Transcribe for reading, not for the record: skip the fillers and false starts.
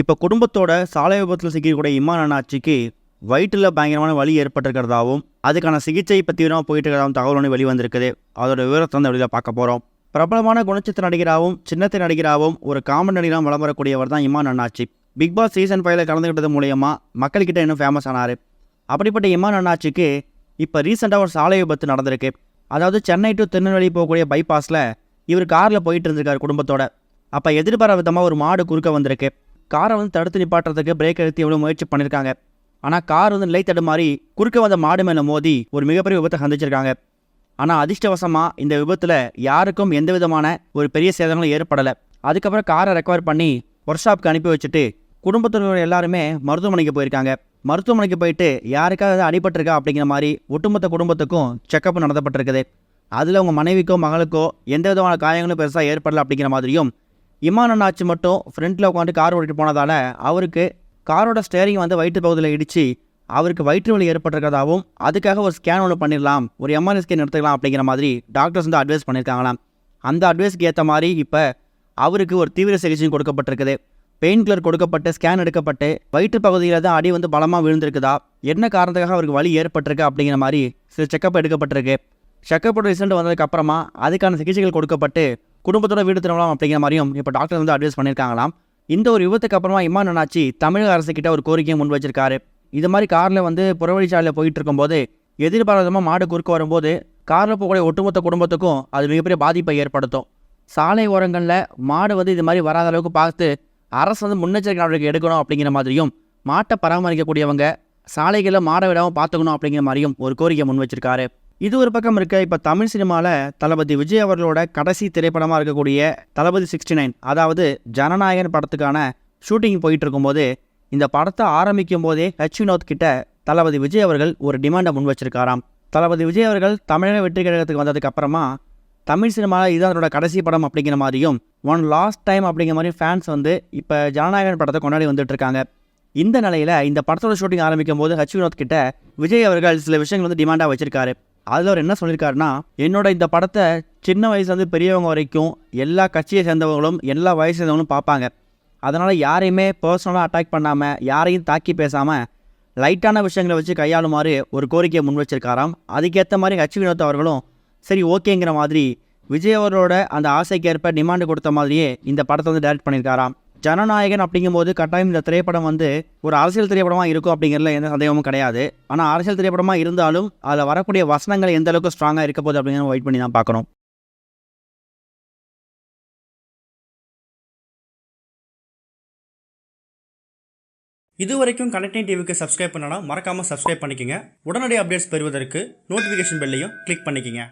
இப்போ குடும்பத்தோட சாலை விபத்தில் சிக்கக்கூடிய இமான் அண்ணாச்சிக்கு வயிற்றில் பயங்கரமான வலி ஏற்பட்டிருக்கிறதாவும் அதுக்கான சிகிச்சை பற்றி போயிட்டு இருக்கிறதாவும் தகவல் ஒன்று வெளிவந்திருக்குது. அதோட விவரத்தை அந்த வெளியில் பார்க்க போகிறோம். பிரபலமான குணச்சித்திர நடிகராகவும் சின்னத்தை நடிகராகவும் ஒரு காமெடி நடிகராகவும் வலம் வரக்கூடியவர் தான் Imman Annachi. Big Boss season 5 கலந்துக்கிட்டது மூலயமா மக்கள்கிட்ட இன்னும் ஃபேமஸ் ஆனார். அப்படிப்பட்ட இமான் அண்ணாச்சிக்கு இப்போ ரீசெண்டாக ஒரு சாலை விபத்து நடந்திருக்கு. அதாவது சென்னை டு திருநெல்வேலி போகக்கூடிய பைபாஸில் இவர் காரில் போயிட்டு இருந்திருக்காரு குடும்பத்தோட. அப்போ எதிர்பாராத விதமாக ஒரு மாடு குறுக்க வந்திருக்கு. காரை தடுத்து நிப்பாட்டுறதுக்கு பிரேக் எடுத்து எவ்வளோ முயற்சி பண்ணியிருக்காங்க. ஆனால் கார் நிலை தடுமாறி குறுக்க வந்த மாடு மேலே மோதி ஒரு மிகப்பெரிய விபத்தை சந்திச்சிருக்காங்க. ஆனால் அதிர்ஷ்டவசமாக இந்த விபத்தில் யாருக்கும் எந்த விதமான ஒரு பெரிய சேதங்களும் ஏற்படலை. அதுக்கப்புறம் காரை ரெக்கவர் பண்ணி ஒர்க் ஷாப்புக்கு அனுப்பி வச்சுட்டு குடும்பத்தினர் எல்லாருமே மருத்துவமனைக்கு போயிருக்காங்க. மருத்துவமனைக்கு போயிட்டு யாருக்காவது அடிபட்டிருக்கா அப்படிங்கிற மாதிரி ஒட்டுமொத்த குடும்பத்துக்கும் செக்கப் நடத்தப்பட்டிருக்குது. அதில் உங்கள் மனைவிக்கோ மகளுக்கோ எந்த விதமான காயங்களும் பெருசாக ஏற்படலை அப்படிங்கிற மாதிரியும், இமான் அண்ணாச்சி மட்டும் ஃப்ரண்ட்டில் உட்காந்து கார் ஓட்டிட்டு போனதால் அவருக்கு காரோட ஸ்டேரிங் வயிற்று பகுதியில் இடித்து அவருக்கு வயிற்று வலி ஏற்பட்டிருக்கிறதாவும், அதுக்காக ஒரு ஸ்கேன் ஒன்று பண்ணிடலாம், ஒரு எம்ஆர்ஐ ஸ்கேன் எடுத்துக்கலாம் அப்படிங்கிற மாதிரி டாக்டர்ஸ் அட்வைஸ் பண்ணியிருக்காங்களாம். அந்த அட்வைஸ்க்கு ஏற்ற மாதிரி இப்போ அவருக்கு ஒரு தீவிர சிகிச்சையும் கொடுக்கப்பட்டிருக்குது. பெயின் கில்லர் கொடுக்கப்பட்டு ஸ்கேன் எடுக்கப்பட்டு வயிற்று பகுதியில் தான் அடி பலமாக விழுந்திருக்குதா, என்ன காரணத்துக்காக அவருக்கு வலி ஏற்பட்டிருக்கு அப்படிங்கிற மாதிரி சில செக்கப் எடுக்கப்பட்டிருக்கு. செக்கப்போட ரிசல்ட் வந்ததுக்கு அப்புறமா அதுக்கான சிகிச்சைகள் கொடுக்கப்பட்டு குடும்பத்தோட வீடு திரும்பலாம் அப்படிங்கிற மாதிரியும் இப்போ டாக்டர் அட்வைஸ் பண்ணியிருக்காங்களாம். இந்த ஒரு விபத்துக்கு அப்புறமா இமான் அண்ணாச்சி தமிழக அரசுக்கிட்ட ஒரு கோரிக்கையை முன் வச்சிருக்காரு. இது மாதிரி காரில் புறவழிச்சாலையில் போயிட்டு இருக்கும்போது எதிர்பாராதமாக மாடு குறுக்க வரும்போது காரில் போகக்கூடிய ஒட்டுமொத்த குடும்பத்துக்கும் அது மிகப்பெரிய பாதிப்பை ஏற்படுத்தும். சாலை ஓரங்களில் மாடு இது மாதிரி வராத அளவுக்கு பார்த்து அரசு முன்னெச்சரிக்கை நடவடிக்கை எடுக்கணும் அப்படிங்கிற மாதிரியும், மாட்டை பராமரிக்கக்கூடியவங்க சாலைகளில் மாடை விடாமல் பார்த்துக்கணும் அப்படிங்கிற மாதிரியும் ஒரு கோரிக்கை முன் வச்சிருக்காரு. இது ஒரு பக்கம் இருக்க, இப்போ தமிழ் சினிமாவில் தளபதி விஜய் அவர்களோட கடைசி திரைப்படமாக இருக்கக்கூடிய தளபதி 69, அதாவது ஜனநாயகன் படத்துக்கான ஷூட்டிங் போயிட்டு இருக்கும்போது இந்த படத்தை ஆரம்பிக்கும் போதே வினோத் கிட்ட தளபதி விஜய் அவர்கள் ஒரு டிமாண்டை முன் வச்சிருக்காராம். தளபதி விஜய் அவர்கள் தமிழக வெற்றி கழகத்துக்கு வந்ததுக்கு அப்புறமா தமிழ் சினிமாவில் இதுதான் அதோட கடைசி படம் அப்படிங்கிற மாதிரியும், ஒன் லாஸ்ட் டைம் அப்படிங்கிற மாதிரி ஃபேன்ஸ் இப்போ ஜனநாயகன் படத்தை கொண்டாடி வந்துட்டு இருக்காங்க. இந்த நிலையில் இந்த படத்தோட ஷூட்டிங் ஆரம்பிக்கும் போது வினோத் கிட்ட விஜய் அவர்கள் சில விஷயங்கள் டிமாண்டாக வச்சிருக்காரு. அதில் அவர் என்ன சொல்லியிருக்காருன்னா, என்னோட இந்த படத்தை சின்ன வயசுலேருந்து பெரியவங்க வரைக்கும் எல்லா கட்சியை சேர்ந்தவங்களும் எல்லா வயசு சேர்ந்தவங்களும் பார்ப்பாங்க. அதனால் யாரையுமே பர்சனலாக அட்டாக் பண்ணாமல், யாரையும் தாக்கி பேசாமல் லைட்டான விஷயங்களை வச்சு கையாளுமாறு ஒரு கோரிக்கையை முன் வச்சிருக்காராம். அதுக்கேற்ற மாதிரி வினோத் அவர்களும் சரி ஓகேங்கிற மாதிரி விஜய் அவரோட அந்த ஆசைக்கேற்ப டிமாண்டு கொடுத்த மாதிரியே இந்த படத்தை டைரக்ட் பண்ணியிருக்காராம். ஜனநாயகன் அப்படிங்கும்போது கட்டாயம் இந்த திரைப்படம் ஒரு அரசியல் திரைப்படமாக இருக்கும் அப்படிங்கிறதுல எந்த சந்தேகமும் கிடையாது. ஆனால் அரசியல் திரைப்படமாக இருந்தாலும் அதில் வரக்கூடிய வசனங்கள் எந்த அளவுக்கு ஸ்ட்ராங்காக இருக்க போகுது அப்படிங்கிற வெயிட் பண்ணி தான் பார்க்கணும். இதுவரைக்கும் கனெக்டிங் டிவிக்கு சப்ஸ்கிரைப் பண்ணனா மறக்காமல் சப்ஸ்கிரைப் பண்ணிக்கங்க. உடனடி அப்டேட்ஸ் பெறுவதற்கு நோட்டிஃபிகேஷன் பெல்லையும் கிளிக் பண்ணிக்கங்க.